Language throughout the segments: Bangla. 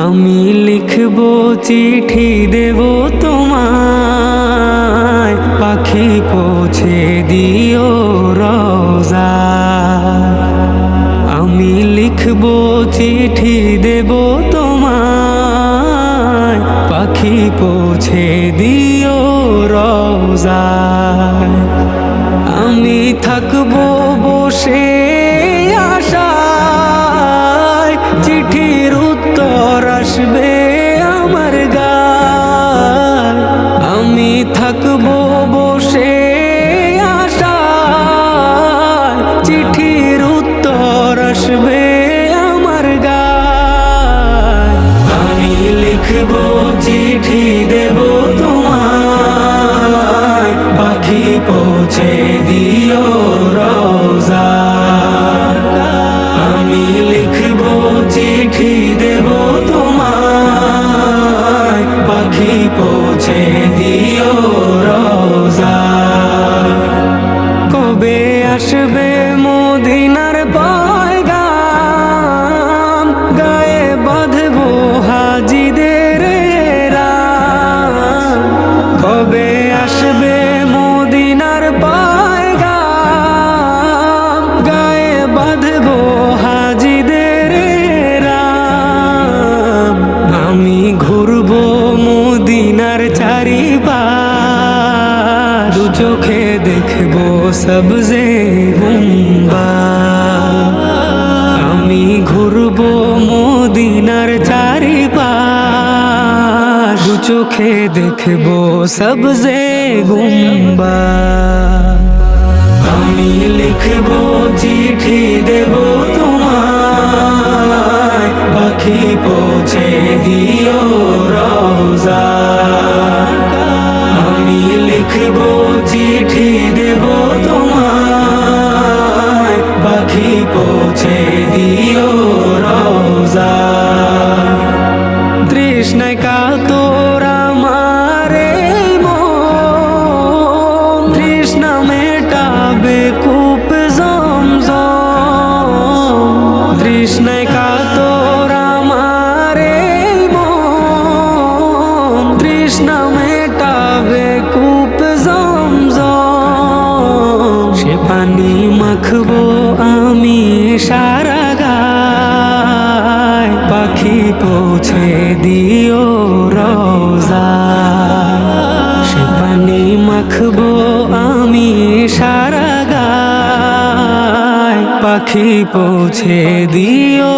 আমি লিখব চিঠি দেব তোমায়, পাখি পৌঁছে দিও রওজায়। আমি লিখব চিঠি দেব তোমায়, পাখি পৌঁছে দিও রওজায়। আমি থাকবো বসে আশায়, চিঠির উত্তর আসবে আমার গায়। আমি থাকবো বসে আশায়, চিঠির উত্তর আসবে আমার গায়। আমি লিখব চিঠি দেব তোমায়, পাখি পৌঁছে দিও রওজায়। আমি লিখব চিঠি দেব তোমায়, পাখি পৌঁছে দিও রওজায়। কবে আসবে মদিনার পয়গাম, গায়ে বাঁধবো হাজিদের রাম। কবে আসবে মদিনার পয়গাম, গায়ে বাঁধবো হাজিদের রাম। আমি ঘুরবো মদিনার চারিপাশ, দু চোখে দেখবো সবজে গুম্বাদ। আমি ঘুরবো মদিনার চারিপাশ, দু চোখে দেখবো সবজে গুম্বাদ। আমি লিখব চিঠি দেব তোমায়, পাখি পৌঁছে দিও রওজায়। আমি লিখব চিঠি দেব তোমায়, পাখি পৌঁছে দিও রওজায়। তৃষ্ণায় কাতর আমার এই মন, তৃষ্ণা মেটাবে কূপ জমজম। তৃষ্ণায় কাতর আমার এই মন, তৃষ্ণা মেটাবে কূপ জমজম। সে পানি মাখবো আমি সারা গায়, পাখি পৌঁছে দিও রওজায়। সে পানি মাখবো আমি সারা গায়, পাখি পৌঁছে দিও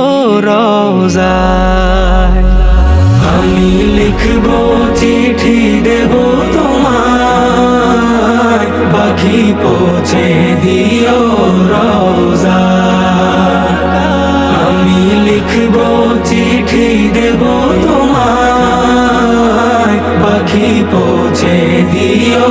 রওজায়। আমি লিখব চিঠি দেব তোমায়, পাখি পৌঁছে দিও রওজায়। আমি লিখব চিঠি দেব তোমায়, পাখি পৌঁছে দিও